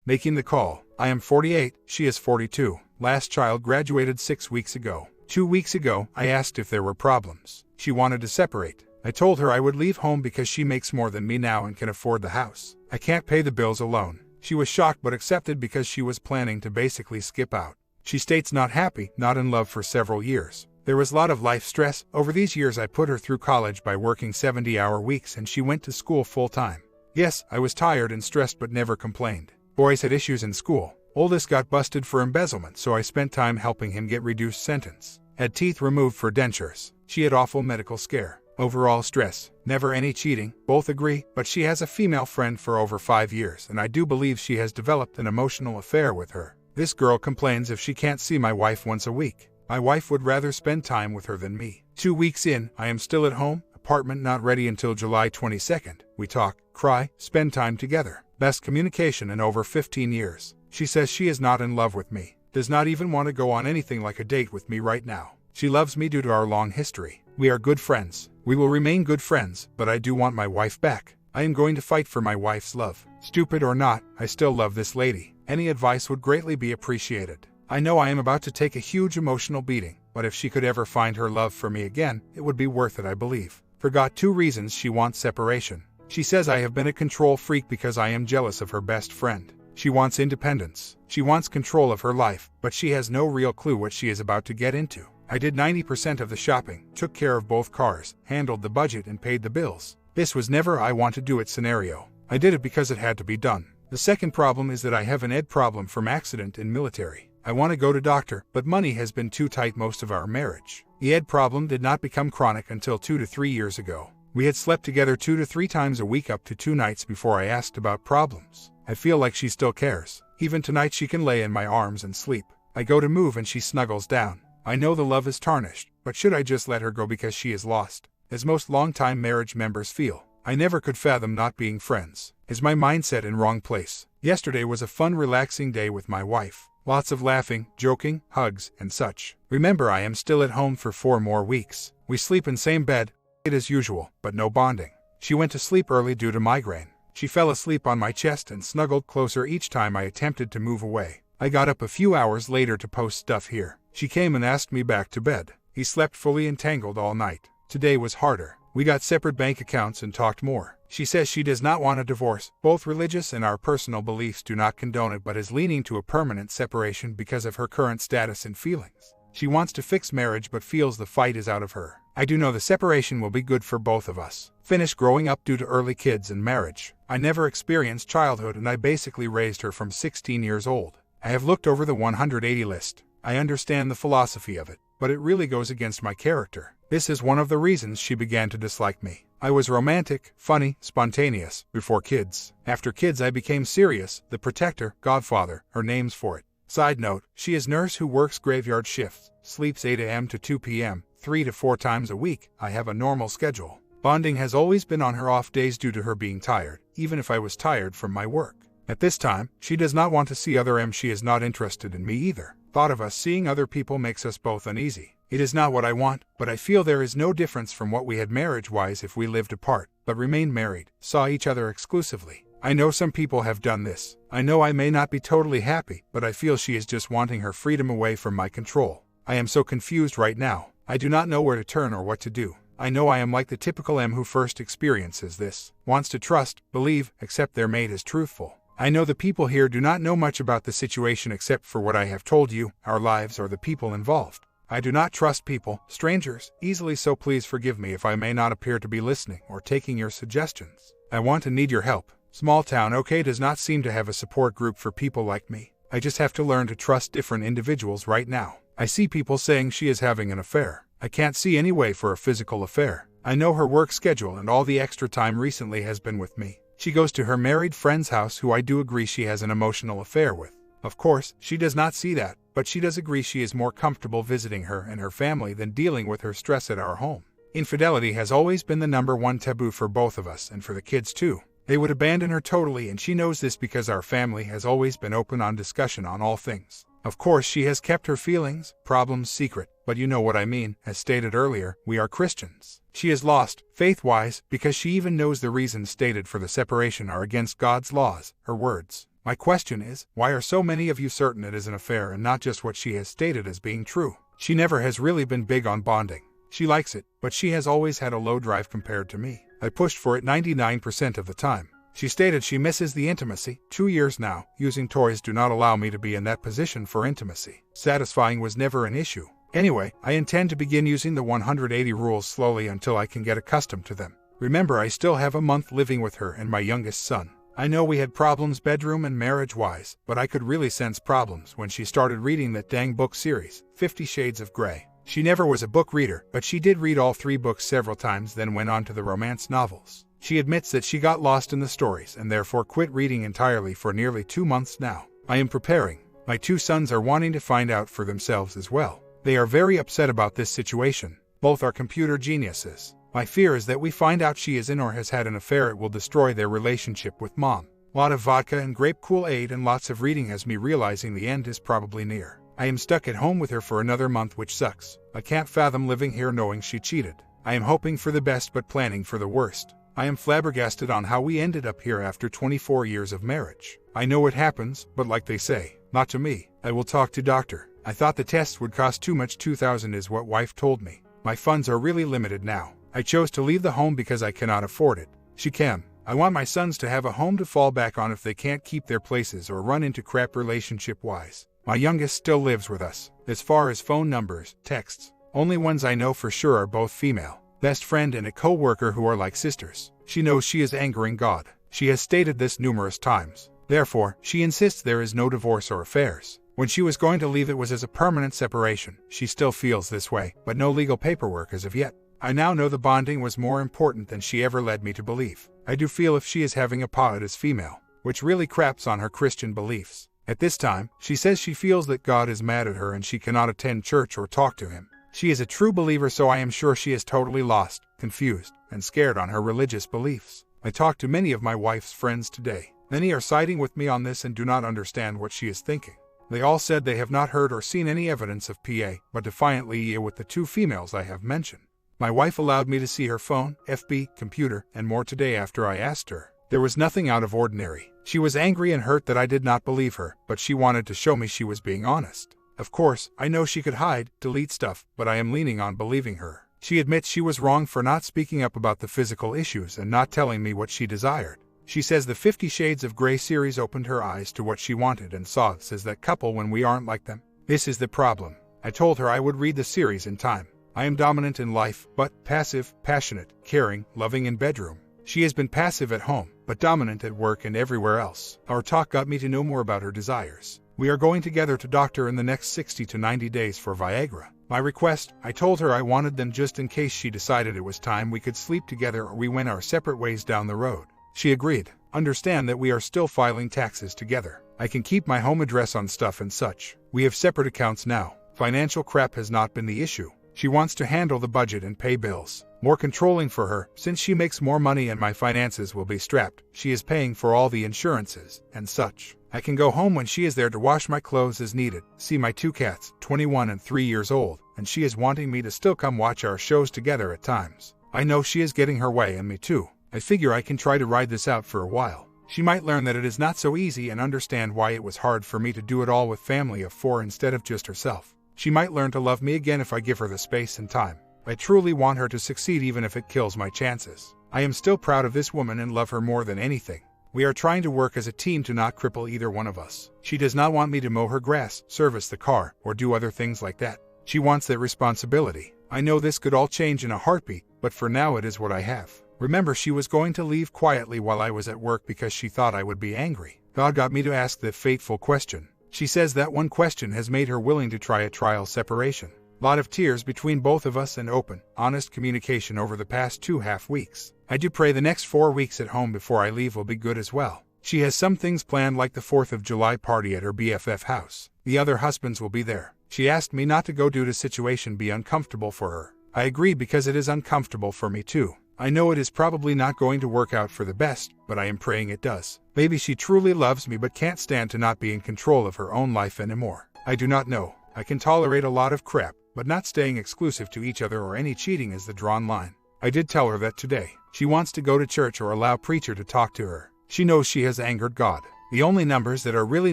Making the call. I am 48, she is 42. Last child graduated 6 weeks ago. 2 weeks ago, I asked if there were problems. She wanted to separate. I told her I would leave home because she makes more than me now and can afford the house. I can't pay the bills alone. She was shocked but accepted because she was planning to basically skip out. She states not happy, not in love for several years. There was a lot of life stress. Over these years I put her through college by working 70-hour weeks and she went to school full-time. Yes, I was tired and stressed but never complained. Boys had issues in school. Oldest got busted for embezzlement, so I spent time helping him get reduced sentence. Had teeth removed for dentures. She had awful medical scare. Overall stress. Never any cheating. Both agree, but she has a female friend for over 5 years and I do believe she has developed an emotional affair with her. This girl complains if she can't see my wife once a week. My wife would rather spend time with her than me. 2 weeks in, I am still at home. Apartment not ready until July 22nd. We talk, cry, spend time together. Best communication in over 15 years. She says she is not in love with me. Does not even want to go on anything like a date with me right now. She loves me due to our long history. We are good friends. We will remain good friends, but I do want my wife back. I am going to fight for my wife's love. Stupid or not, I still love this lady. Any advice would greatly be appreciated. I know I am about to take a huge emotional beating, but if she could ever find her love for me again, it would be worth it, I believe. Forgot 2 reasons she wants separation. She says I have been a control freak because I am jealous of her best friend. She wants independence. She wants control of her life, but she has no real clue what she is about to get into. I did 90% of the shopping, took care of both cars, handled the budget and paid the bills. This was never I want to do it scenario. I did it because it had to be done. The second problem is that I have an ed problem from accident in military. I want to go to doctor, but money has been too tight most of our marriage. The ed problem did not become chronic until 2 to 3 years ago. We had slept together 2 to 3 times a week up to 2 nights before I asked about problems. I feel like she still cares. Even tonight she can lay in my arms and sleep. I go to move and she snuggles down. I know the love is tarnished, but should I just let her go because she is lost? As most long-time marriage members feel. I never could fathom not being friends. Is my mindset in wrong place? Yesterday was a fun, relaxing day with my wife. Lots of laughing, joking, hugs, and such. Remember, I am still at home for 4 more weeks. We sleep in same bed, as usual, but no bonding. She went to sleep early due to migraine. She fell asleep on my chest and snuggled closer each time I attempted to move away. I got up a few hours later to post stuff here. She came and asked me back to bed. He slept fully entangled all night. Today was harder. We got separate bank accounts and talked more. She says she does not want a divorce. Both religious and our personal beliefs do not condone it, but is leaning to a permanent separation because of her current status and feelings. She wants to fix marriage but feels the fight is out of her. I do know the separation will be good for both of us. Finished growing up due to early kids and marriage. I never experienced childhood and I basically raised her from 16 years old. I have looked over the 180 list. I understand the philosophy of it, but it really goes against my character. This is one of the reasons she began to dislike me. I was romantic, funny, spontaneous, before kids. After kids I became serious, the protector, godfather, her name's for it. Side note, she is nurse who works graveyard shifts, sleeps 8 a.m. to 2 p.m., 3 to 4 times a week. I have a normal schedule. Bonding has always been on her off days due to her being tired, even if I was tired from my work. At this time, she does not want to see other M. She is not interested in me either. Thought of us seeing other people makes us both uneasy. It is not what I want, but I feel there is no difference from what we had marriage-wise if we lived apart, but remained married, saw each other exclusively. I know some people have done this. I know I may not be totally happy, but I feel she is just wanting her freedom away from my control. I am so confused right now. I do not know where to turn or what to do. I know I am like the typical M who first experiences this, wants to trust, believe, accept their mate as truthful. I know the people here do not know much about the situation except for what I have told you, our lives or the people involved. I do not trust people, strangers, easily, so please forgive me if I may not appear to be listening or taking your suggestions. I want and need your help. Small town OK does not seem to have a support group for people like me. I just have to learn to trust different individuals right now. I see people saying she is having an affair. I can't see any way for a physical affair. I know her work schedule and all the extra time recently has been with me. She goes to her married friend's house who I do agree she has an emotional affair with. Of course, she does not see that, but she does agree she is more comfortable visiting her and her family than dealing with her stress at our home. Infidelity has always been the #1 taboo for both of us and for the kids too. They would abandon her totally, and she knows this because our family has always been open on discussion on all things. Of course, she has kept her feelings, problems secret, but you know what I mean. As stated earlier, we are Christians. She is lost, faith-wise, because she even knows the reasons stated for the separation are against God's laws, her words. My question is, why are so many of you certain it is an affair and not just what she has stated as being true? She never has really been big on bonding. She likes it, but she has always had a low drive compared to me. I pushed for it 99% of the time. She stated she misses the intimacy. 2 years now, using toys do not allow me to be in that position for intimacy. Satisfying was never an issue. Anyway, I intend to begin using the 180 rules slowly until I can get accustomed to them. Remember, I still have a month living with her and my youngest son. I know we had problems bedroom and marriage-wise, but I could really sense problems when she started reading that dang book series, 50 Shades of Grey. She never was a book reader, but she did read all 3 books several times, then went on to the romance novels. She admits that she got lost in the stories and therefore quit reading entirely for nearly 2 months now. I am preparing. My 2 sons are wanting to find out for themselves as well. They are very upset about this situation. Both are computer geniuses. My fear is that we find out she is in or has had an affair. It will destroy their relationship with mom. Lot of vodka and grape Kool-Aid and lots of reading has me realizing the end is probably near. I am stuck at home with her for another month, which sucks. I can't fathom living here knowing she cheated. I am hoping for the best but planning for the worst. I am flabbergasted on how we ended up here after 24 years of marriage. I know it happens, but like they say, not to me. I will talk to doctor. I thought the tests would cost too much. $2,000 is what wife told me. My funds are really limited now. I chose to leave the home because I cannot afford it. She can. I want my sons to have a home to fall back on if they can't keep their places or run into crap relationship-wise. My youngest still lives with us. As far as phone numbers, texts, only ones I know for sure are both female. Best friend and a co-worker who are like sisters. She knows she is angering God. She has stated this numerous times. Therefore, she insists there is no divorce or affairs. When she was going to leave, it was as a permanent separation. She still feels this way, but no legal paperwork as of yet. I now know the bonding was more important than she ever led me to believe. I do feel if she is having a pa, it is female, which really craps on her Christian beliefs. At this time, she says she feels that God is mad at her and she cannot attend church or talk to him. She is a true believer, so I am sure she is totally lost, confused, and scared on her religious beliefs. I talked to many of my wife's friends today. Many are siding with me on this and do not understand what she is thinking. They all said they have not heard or seen any evidence of PA, but defiantly with the 2 females I have mentioned. My wife allowed me to see her phone, FB, computer, and more today after I asked her. There was nothing out of ordinary. She was angry and hurt that I did not believe her, but she wanted to show me she was being honest. Of course, I know she could hide, delete stuff, but I am leaning on believing her. She admits she was wrong for not speaking up about the physical issues and not telling me what she desired. She says the 50 Shades of Grey series opened her eyes to what she wanted and saw us as that couple when we aren't like them. This is the problem. I told her I would read the series in time. I am dominant in life, but passive, passionate, caring, loving in bedroom. She has been passive at home, but dominant at work and everywhere else. Our talk got me to know more about her desires. We are going together to doctor in the next 60 to 90 days for Viagra. My request, I told her I wanted them just in case she decided it was time we could sleep together or we went our separate ways down the road. She agreed. Understand that we are still filing taxes together. I can keep my home address on stuff and such. We have separate accounts now. Financial crap has not been the issue. She wants to handle the budget and pay bills. More controlling for her, since she makes more money and my finances will be strapped. She is paying for all the insurances and such. I can go home when she is there to wash my clothes as needed, see my 2 cats, 21 and 3 years old, and she is wanting me to still come watch our shows together at times. I know she is getting her way and me too. I figure I can try to ride this out for a while. She might learn that it is not so easy and understand why it was hard for me to do it all with family of 4 instead of just herself. She might learn to love me again if I give her the space and time. I truly want her to succeed even if it kills my chances. I am still proud of this woman and love her more than anything. We are trying to work as a team to not cripple either one of us. She does not want me to mow her grass, service the car, or do other things like that. She wants that responsibility. I know this could all change in a heartbeat, but for now it is what I have. Remember, she was going to leave quietly while I was at work because she thought I would be angry. God got me to ask the fateful question. She says that one question has made her willing to try a trial separation. Lot of tears between both of us and open, honest communication over the past 2.5 weeks. I do pray the next 4 weeks at home before I leave will be good as well. She has some things planned like the 4th of July party at her BFF house. The other husbands will be there. She asked me not to go due to situation be uncomfortable for her. I agree because it is uncomfortable for me too. I know it is probably not going to work out for the best, but I am praying it does. Maybe she truly loves me but can't stand to not be in control of her own life anymore. I do not know. I can tolerate a lot of crap, but not staying exclusive to each other or any cheating is the drawn line. I did tell her that today. She wants to go to church or allow preacher to talk to her. She knows she has angered God. The only numbers that are really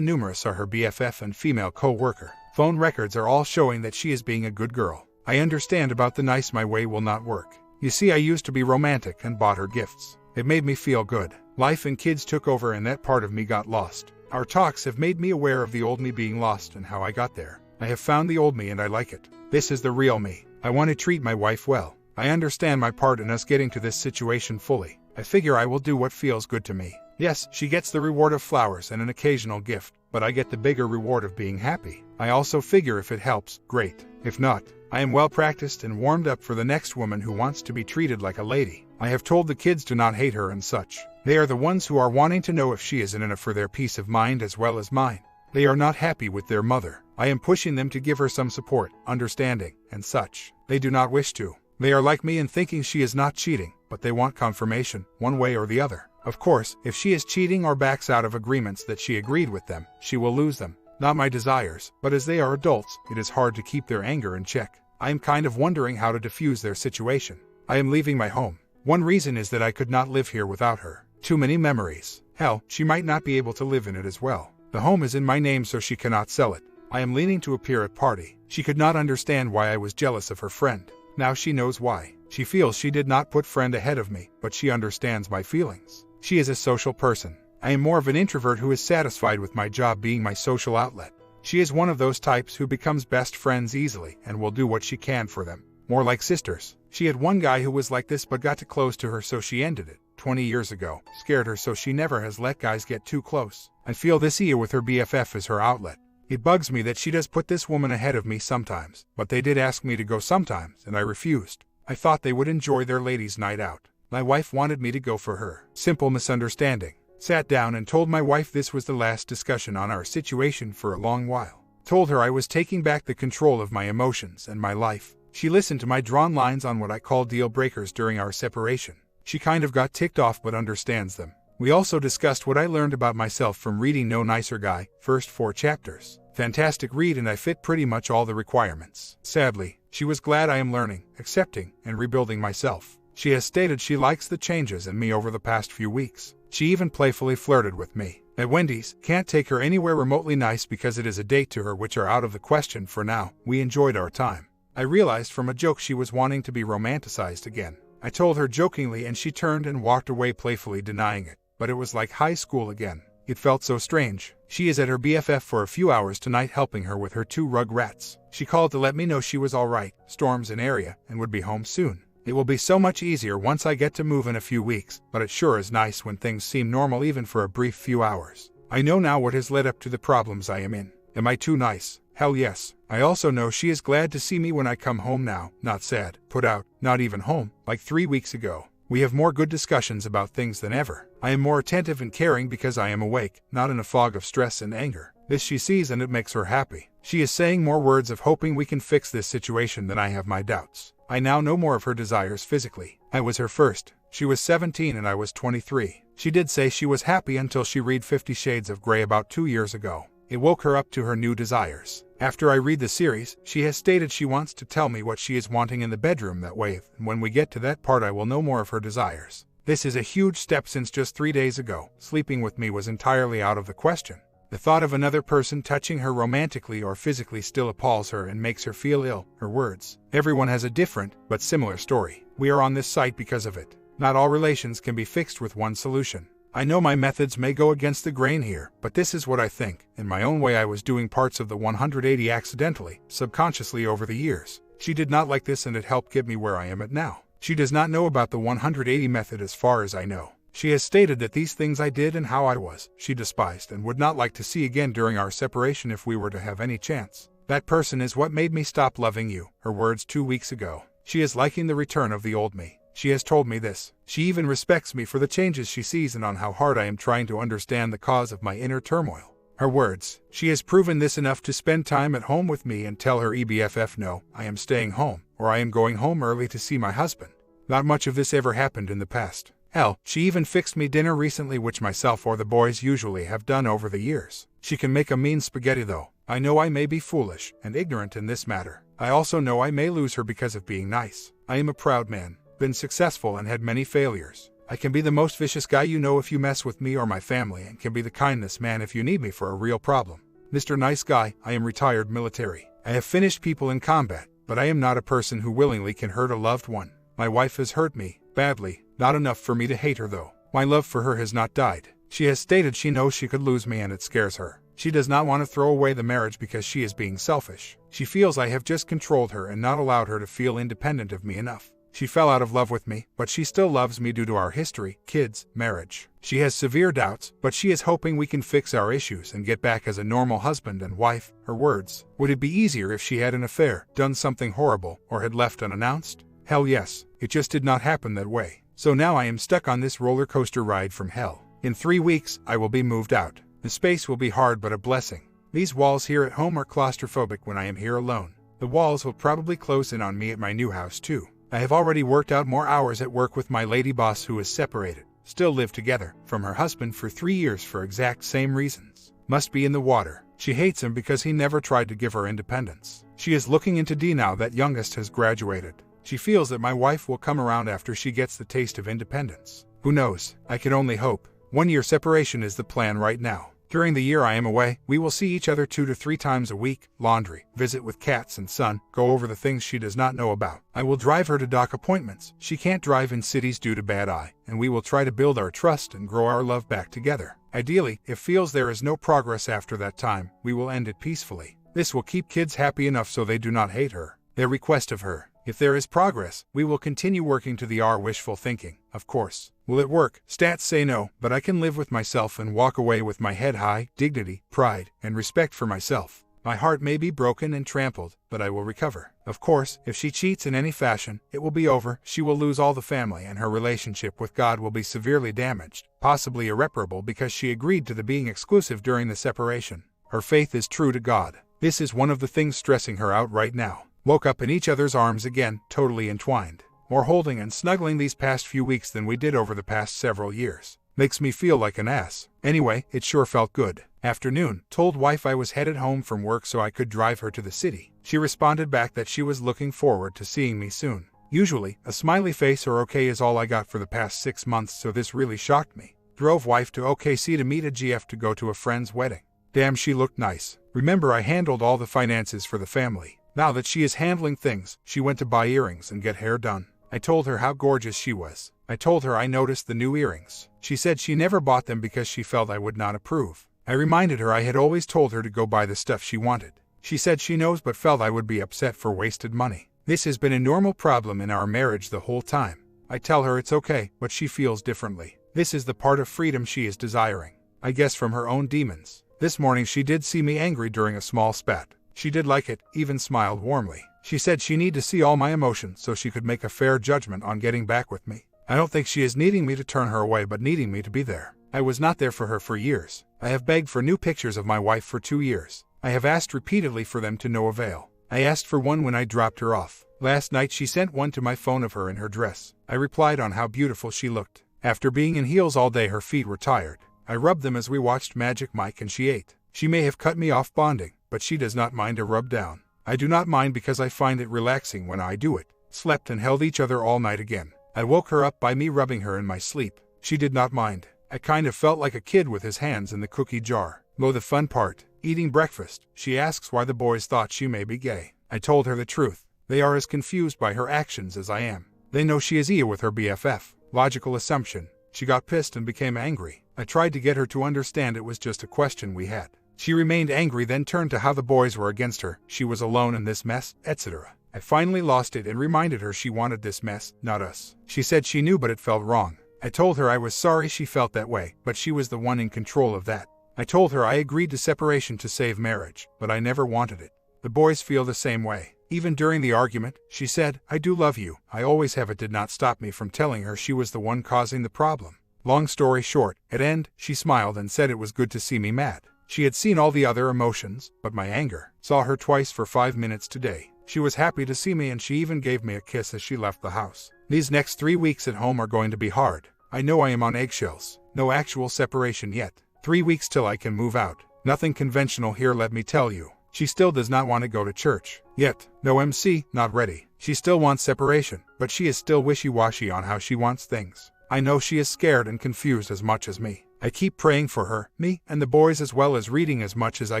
numerous are her BFF and female co-worker. Phone records are all showing that she is being a good girl. I understand about the nice my way will not work. You see, I used to be romantic and bought her gifts. It made me feel good. Life and kids took over and that part of me got lost. Our talks have made me aware of the old me being lost and how I got there. I have found the old me and I like it. This is the real me. I want to treat my wife well. I understand my part in us getting to this situation fully. I figure I will do what feels good to me. Yes, she gets the reward of flowers and an occasional gift, but I get the bigger reward of being happy. I also figure if it helps, great. If not, I am well practiced and warmed up for the next woman who wants to be treated like a lady. I have told the kids to not hate her and such. They are the ones who are wanting to know if she is in it for their peace of mind as well as mine. They are not happy with their mother. I am pushing them to give her some support, understanding, and such. They do not wish to. They are like me in thinking she is not cheating, but they want confirmation, one way or the other. Of course, if she is cheating or backs out of agreements that she agreed with them, she will lose them. Not my desires, but as they are adults, it is hard to keep their anger in check. I am kind of wondering how to diffuse their situation. I am leaving my home. One reason is that I could not live here without her. Too many memories. Hell, she might not be able to live in it as well. The home is in my name so she cannot sell it. I am leaning to appear at party. She could not understand why I was jealous of her friend. Now she knows why. She feels she did not put friend ahead of me, but she understands my feelings. She is a social person. I am more of an introvert who is satisfied with my job being my social outlet. She is one of those types who becomes best friends easily and will do what she can for them. More like sisters. She had one guy who was like this but got too close to her so she ended it. 20 years ago. Scared her so she never has let guys get too close. I feel this year with her BFF as her outlet. It bugs me that she does put this woman ahead of me sometimes, but they did ask me to go sometimes and I refused. I thought they would enjoy their ladies' night out. My wife wanted me to go for her. Simple misunderstanding. Sat down and told my wife this was the last discussion on our situation for a long while. Told her I was taking back the control of my emotions and my life. She listened to my drawn lines on what I call deal breakers during our separation. She kind of got ticked off but understands them. We also discussed what I learned about myself from reading No Nicer Guy, first 4 chapters. Fantastic read and I fit pretty much all the requirements. Sadly, she was glad I am learning, accepting, and rebuilding myself. She has stated she likes the changes in me over the past few weeks. She even playfully flirted with me. At Wendy's, can't take her anywhere remotely nice because it is a date to her which are out of the question for now. We enjoyed our time. I realized from a joke she was wanting to be romanticized again. I told her jokingly and she turned and walked away playfully denying it. But it was like high school again. It felt so strange. She is at her BFF for a few hours tonight helping her with her 2 rug rats. She called to let me know she was alright, storms in area, and would be home soon. It will be so much easier once I get to move in a few weeks, but it sure is nice when things seem normal even for a brief few hours. I know now what has led up to the problems I am in. Am I too nice? Hell yes. I also know she is glad to see me when I come home now, not sad, put out, not even home, like 3 weeks ago. We have more good discussions about things than ever. I am more attentive and caring because I am awake, not in a fog of stress and anger. This she sees and it makes her happy. She is saying more words of hoping we can fix this situation than I have my doubts. I now know more of her desires physically. I was her first. She was 17 and I was 23. She did say she was happy until she read 50 Shades of Grey about 2 years ago. It woke her up to her new desires. After I read the series, she has stated she wants to tell me what she is wanting in the bedroom that way, and when we get to that part I will know more of her desires. This is a huge step since just 3 days ago, sleeping with me was entirely out of the question. The thought of another person touching her romantically or physically still appalls her and makes her feel ill, her words. Everyone has a different, but similar story. We are on this site because of it. Not all relations can be fixed with one solution. I know my methods may go against the grain here, but this is what I think. In my own way I was doing parts of the 180 accidentally, subconsciously over the years. She did not like this and it helped get me where I am at now. She does not know about the 180 method as far as I know. She has stated that these things I did and how I was, she despised and would not like to see again during our separation if we were to have any chance. That person is what made me stop loving you, her words 2 weeks ago. She is liking the return of the old me. She has told me this. She even respects me for the changes she sees and on how hard I am trying to understand the cause of my inner turmoil. Her words. She has proven this enough to spend time at home with me and tell her EBFF no, I am staying home, or I am going home early to see my husband. Not much of this ever happened in the past. Hell, she even fixed me dinner recently which myself or the boys usually have done over the years. She can make a mean spaghetti though. I know I may be foolish and ignorant in this matter. I also know I may lose her because of being nice. I am a proud man. Been successful and had many failures. I can be the most vicious guy you know if you mess with me or my family, and can be the kindness man if you need me for a real problem. Mr. Nice Guy, I am retired military. I have finished people in combat, but I am not a person who willingly can hurt a loved one. My wife has hurt me, badly, not enough for me to hate her though. My love for her has not died. She has stated she knows she could lose me and it scares her. She does not want to throw away the marriage because she is being selfish. She feels I have just controlled her and not allowed her to feel independent of me enough. She fell out of love with me, but she still loves me due to our history, kids, marriage. She has severe doubts, but she is hoping we can fix our issues and get back as a normal husband and wife. Her words: would it be easier if she had an affair, done something horrible, or had left unannounced? Hell yes, it just did not happen that way. So now I am stuck on this roller coaster ride from hell. In 3 weeks, I will be moved out. The space will be hard but a blessing. These walls here at home are claustrophobic when I am here alone. The walls will probably close in on me at my new house too. I have already worked out more hours at work with my lady boss who is separated, still live together, from her husband for 3 years for exact same reasons. Must be in the water. She hates him because he never tried to give her independence. She is looking into D now that youngest has graduated. She feels that my wife will come around after she gets the taste of independence. Who knows? I can only hope. 1 year separation is the plan right now. During the year I am away, we will see each other 2 to 3 times a week, laundry, visit with cats and son, go over the things she does not know about. I will drive her to doc appointments. She can't drive in cities due to bad eye, and we will try to build our trust and grow our love back together. Ideally, if feels there is no progress after that time, we will end it peacefully. This will keep kids happy enough so they do not hate her. Their request of her: if there is progress, we will continue working to the R wishful thinking, of course. Will it work? Stats say no, but I can live with myself and walk away with my head high, dignity, pride, and respect for myself. My heart may be broken and trampled, but I will recover. Of course, if she cheats in any fashion, it will be over. She will lose all the family and her relationship with God will be severely damaged, possibly irreparable because she agreed to the being exclusive during the separation. Her faith is true to God. This is one of the things stressing her out right now. Woke up in each other's arms again, totally entwined. More holding and snuggling these past few weeks than we did over the past several years. Makes me feel like an ass. Anyway, it sure felt good. Afternoon, told wife I was headed home from work so I could drive her to the city. She responded back that she was looking forward to seeing me soon. Usually, a smiley face or okay is all I got for the past 6 months, so this really shocked me. Drove wife to OKC to meet a GF to go to a friend's wedding. Damn, she looked nice. Remember, I handled all the finances for the family. Now that she is handling things, she went to buy earrings and get hair done. I told her how gorgeous she was. I told her I noticed the new earrings. She said she never bought them because she felt I would not approve. I reminded her I had always told her to go buy the stuff she wanted. She said she knows but felt I would be upset for wasted money. This has been a normal problem in our marriage the whole time. I tell her it's okay, but she feels differently. This is the part of freedom she is desiring. I guess from her own demons. This morning she did see me angry during a small spat. She did like it, even smiled warmly. She said she needed to see all my emotions so she could make a fair judgment on getting back with me. I don't think she is needing me to turn her away but needing me to be there. I was not there for her for years. I have begged for new pictures of my wife for 2 years. I have asked repeatedly for them to no avail. I asked for one when I dropped her off. Last night she sent one to my phone of her in her dress. I replied on how beautiful she looked. After being in heels all day her feet were tired. I rubbed them as we watched Magic Mike and she ate. She may have cut me off bonding, but she does not mind a rub down. I do not mind because I find it relaxing when I do it. Slept and held each other all night again. I woke her up by me rubbing her in my sleep. She did not mind. I kind of felt like a kid with his hands in the cookie jar. Though the fun part, eating breakfast, she asks why the boys thought she may be gay. I told her the truth. They are as confused by her actions as I am. They know she is Ia with her BFF. Logical assumption. She got pissed and became angry. I tried to get her to understand it was just a question we had. She remained angry, then turned to how the boys were against her, she was alone in this mess, etc. I finally lost it and reminded her she wanted this mess, not us. She said she knew but it felt wrong. I told her I was sorry she felt that way, but she was the one in control of that. I told her I agreed to separation to save marriage, but I never wanted it. The boys feel the same way. Even during the argument, she said, I do love you. I always have. It did not stop me from telling her she was the one causing the problem. Long story short, at end, she smiled and said it was good to see me mad. She had seen all the other emotions, but my anger. Saw her twice for 5 minutes today. She was happy to see me and she even gave me a kiss as she left the house. These next 3 weeks at home are going to be hard. I know I am on eggshells. No actual separation yet. 3 weeks till I can move out. Nothing conventional here, let me tell you. She still does not want to go to church. Yet. No MC, not ready. She still wants separation, but she is still wishy-washy on how she wants things. I know she is scared and confused as much as me. I keep praying for her, me, and the boys, as well as reading as much as I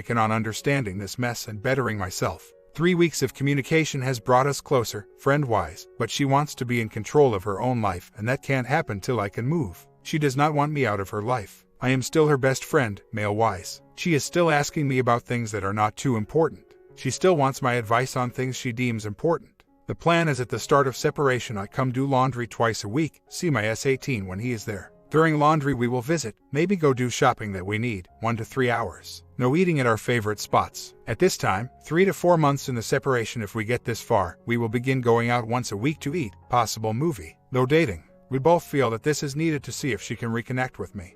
can on understanding this mess and bettering myself. 3 weeks of communication has brought us closer, friend-wise, but she wants to be in control of her own life, and that can't happen till I can move. She does not want me out of her life. I am still her best friend, male-wise. She is still asking me about things that are not too important. She still wants my advice on things she deems important. The plan is at the start of separation I come do laundry twice a week, see my S18 when he is there. During laundry we will visit, maybe go do shopping that we need, 1 to 3 hours. No eating at our favorite spots. At this time, 3 to 4 months in the separation if we get this far, we will begin going out once a week to eat, possible movie. No dating. We both feel that this is needed to see if she can reconnect with me.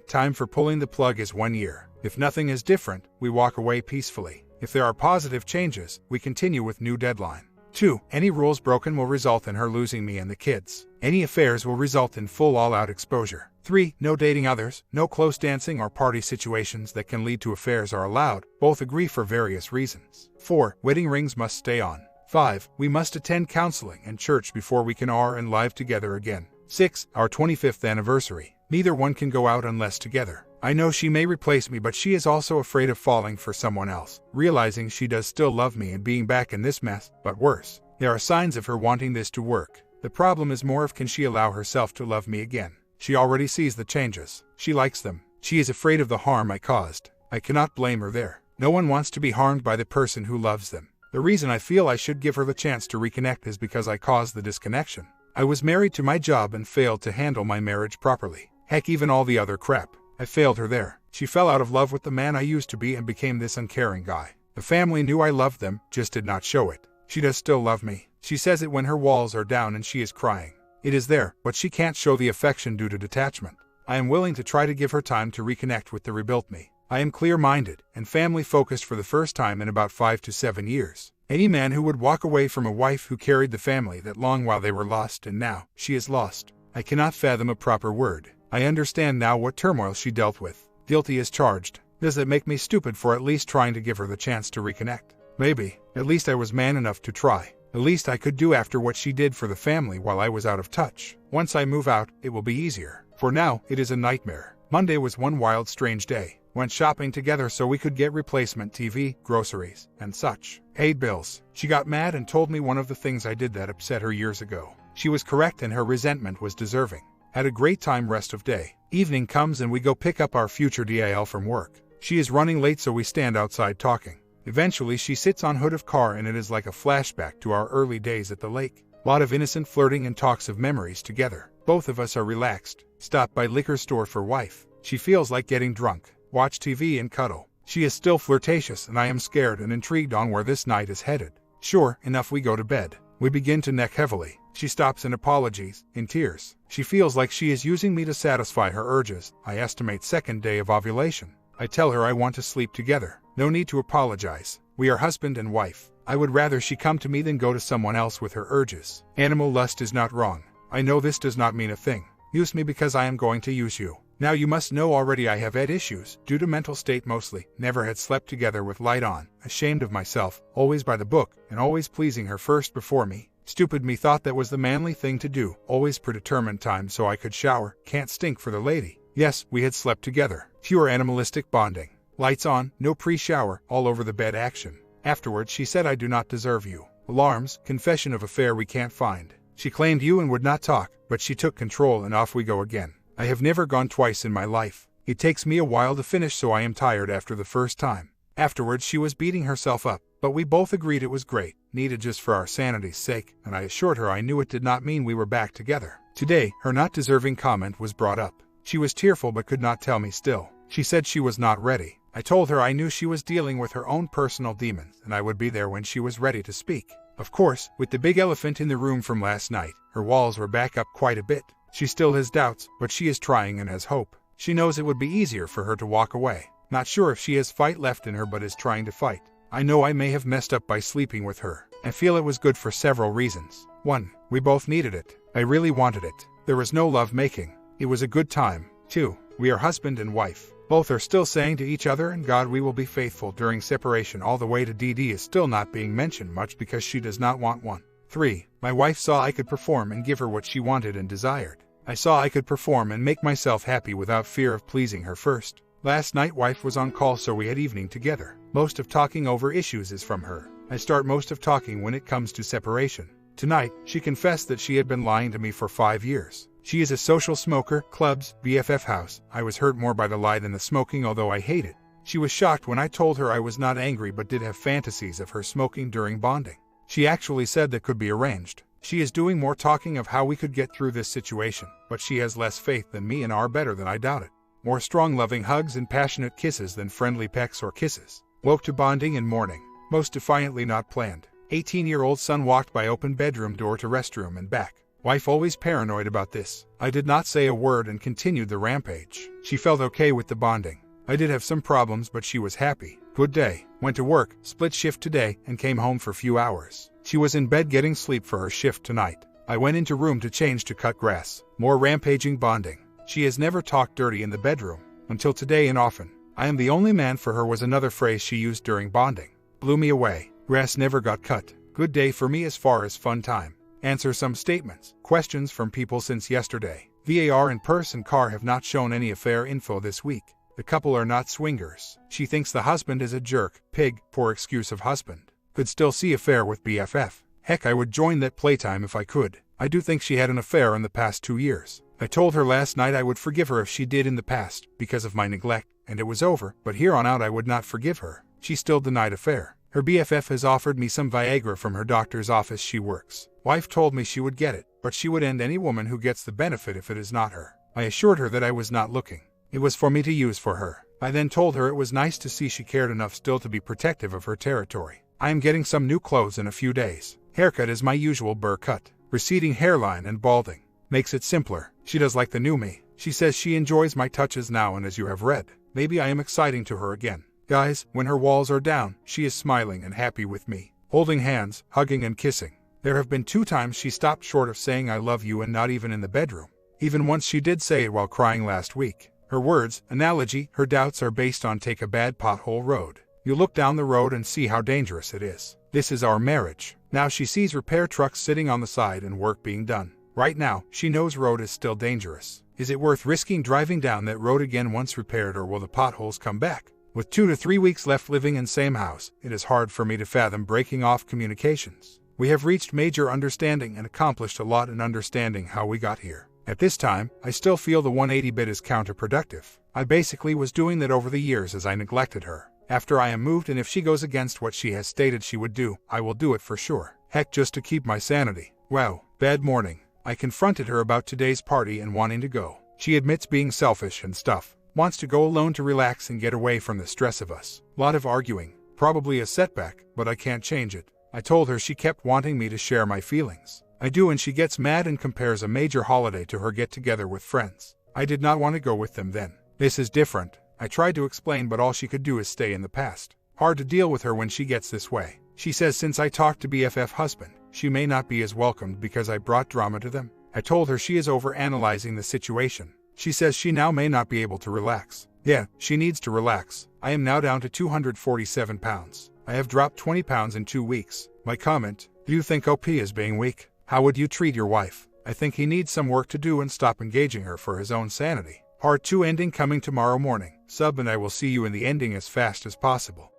Time for pulling the plug is 1 year. If nothing is different, we walk away peacefully. If there are positive changes, we continue with new deadline. 2. Any rules broken will result in her losing me and the kids. Any affairs will result in full all-out exposure. 3. No dating others, no close dancing or party situations that can lead to affairs are allowed. Both agree for various reasons. 4. Wedding rings must stay on. 5. We must attend counseling and church before we can are and live together again. 6. Our 25th anniversary. Neither one can go out unless together. I know she may replace me, but she is also afraid of falling for someone else, realizing she does still love me and being back in this mess, but worse. There are signs of her wanting this to work. The problem is more of can she allow herself to love me again. She already sees the changes. She likes them. She is afraid of the harm I caused. I cannot blame her there. No one wants to be harmed by the person who loves them. The reason I feel I should give her the chance to reconnect is because I caused the disconnection. I was married to my job and failed to handle my marriage properly. Heck, even all the other crap. I failed her there. She fell out of love with the man I used to be and became this uncaring guy. The family knew I loved them, just did not show it. She does still love me. She says it when her walls are down and she is crying. It is there, but she can't show the affection due to detachment. I am willing to try to give her time to reconnect with the rebuilt me. I am clear-minded and family-focused for the first time in about 5 to 7 years. Any man who would walk away from a wife who carried the family that long while they were lost and now she is lost. I cannot fathom a proper word. I understand now what turmoil she dealt with. Guilty as charged. Does that make me stupid for at least trying to give her the chance to reconnect? Maybe. At least I was man enough to try. The least I could do after what she did for the family while I was out of touch. Once I move out, it will be easier. For now, it is a nightmare. Monday was one wild, strange day. Went shopping together so we could get replacement TV, groceries, and such. Paid bills. She got mad and told me one of the things I did that upset her years ago. She was correct and her resentment was deserving. Had a great time rest of day. Evening comes and we go pick up our future DIL from work. She is running late so we stand outside talking. Eventually she sits on hood of car and it is like a flashback to our early days at the lake. Lot of innocent flirting and talks of memories together. Both of us are relaxed. Stop by liquor store for wife. She feels like getting drunk. Watch TV and cuddle. She is still flirtatious and I am scared and intrigued on where this night is headed. Sure enough we go to bed. We begin to neck heavily. She stops and apologies, in tears. She feels like she is using me to satisfy her urges. I estimate second day of ovulation. I tell her I want to sleep together. No need to apologize. We are husband and wife. I would rather she come to me than go to someone else with her urges. Animal lust is not wrong. I know this does not mean a thing. Use me because I am going to use you. Now you must know already I have had issues, due to mental state mostly, never had slept together with light on, ashamed of myself, always by the book, and always pleasing her first before me. Stupid me thought that was the manly thing to do, always predetermined time so I could shower, can't stink for the lady. Yes, we had slept together. Pure animalistic bonding. Lights on, no pre-shower, all over the bed action. Afterwards she said I do not deserve you. Alarms, confession of affair we can't find. She claimed you and would not talk, but she took control and off we go again. I have never gone twice in my life. It takes me a while to finish so I am tired after the first time. Afterwards she was beating herself up, but we both agreed it was great, needed just for our sanity's sake, and I assured her I knew it did not mean we were back together. Today, her not deserving comment was brought up. She was tearful but could not tell me still. She said she was not ready. I told her I knew she was dealing with her own personal demons and I would be there when she was ready to speak. Of course, with the big elephant in the room from last night, her walls were back up quite a bit. She still has doubts, but she is trying and has hope. She knows it would be easier for her to walk away. Not sure if she has fight left in her but is trying to fight. I know I may have messed up by sleeping with her. I feel it was good for several reasons. 1. We both needed it. I really wanted it. There was no love making. It was a good time. 2. We are husband and wife. Both are still saying to each other and God we will be faithful during separation all the way to DD is still not being mentioned much because she does not want one. 3. My wife saw I could perform and give her what she wanted and desired. I saw I could perform and make myself happy without fear of pleasing her first. Last night wife was on call, so we had evening together. Most of talking over issues is from her. I start most of talking when it comes to separation. Tonight, she confessed that she had been lying to me for 5 years. She is a social smoker, clubs, BFF house. I was hurt more by the lie than the smoking, although I hate it. She was shocked when I told her I was not angry but did have fantasies of her smoking during bonding. She actually said that could be arranged. She is doing more talking of how we could get through this situation, but she has less faith than me and are better than I doubt it. More strong loving hugs and passionate kisses than friendly pecks or kisses. Woke to bonding and mourning. Most defiantly not planned. 18-year-old son walked by open bedroom door to restroom and back. Wife always paranoid about this. I did not say a word and continued the rampage. She felt okay with the bonding. I did have some problems, but she was happy. Good day. Went to work, split shift today, and came home for few hours. She was in bed getting sleep for her shift tonight. I went into room to change to cut grass. More rampaging bonding. She has never talked dirty in the bedroom. Until today and often. I am the only man for her was another phrase she used during bonding. Blew me away. Grass never got cut. Good day for me as far as fun time. Answer some statements. Questions from people since yesterday. VAR and purse and car have not shown any affair info this week. The couple are not swingers. She thinks the husband is a jerk, pig, poor excuse of husband. Could still see affair with BFF. Heck, I would join that playtime if I could. I do think she had an affair in the past 2 years. I told her last night I would forgive her if she did in the past, because of my neglect, and it was over, but here on out I would not forgive her. She still denied affair. Her BFF has offered me some Viagra from her doctor's office she works. Wife told me she would get it, but she would end any woman who gets the benefit if it is not her. I assured her that I was not looking. It was for me to use for her. I then told her it was nice to see she cared enough still to be protective of her territory. I am getting some new clothes in a few days. Haircut is my usual burr cut. Receding hairline and balding. Makes it simpler. She does like the new me. She says she enjoys my touches now, and as you have read, maybe I am exciting to her again. Guys, when her walls are down, she is smiling and happy with me. Holding hands, hugging and kissing. There have been 2 times she stopped short of saying I love you, and not even in the bedroom. Even once she did say it while crying last week. Her words, analogy, her doubts are based on take a bad pothole road. You look down the road and see how dangerous it is. This is our marriage. Now she sees repair trucks sitting on the side and work being done. Right now, she knows road is still dangerous. Is it worth risking driving down that road again once repaired, or will the potholes come back? With 2 to 3 weeks left living in same house, it is hard for me to fathom breaking off communications. We have reached major understanding and accomplished a lot in understanding how we got here. At this time, I still feel the 180 bit is counterproductive. I basically was doing that over the years as I neglected her. After I am moved, and if she goes against what she has stated she would do, I will do it for sure. Heck, just to keep my sanity. Wow, bad morning. I confronted her about today's party and wanting to go. She admits being selfish and stuff. Wants to go alone to relax and get away from the stress of us. Lot of arguing. Probably a setback, but I can't change it. I told her she kept wanting me to share my feelings. I do, and she gets mad and compares a major holiday to her get-together with friends. I did not want to go with them then. This is different. I tried to explain, but all she could do is stay in the past. Hard to deal with her when she gets this way. She says since I talked to BFF husband, she may not be as welcomed because I brought drama to them. I told her she is over-analyzing the situation. She says she now may not be able to relax. Yeah, she needs to relax. I am now down to 247 pounds. I have dropped 20 pounds in 2 weeks. My comment, do you think OP is being weak? How would you treat your wife? I think he needs some work to do and stop engaging her for his own sanity. Part 2 ending coming tomorrow morning. Sub and I will see you in the ending as fast as possible.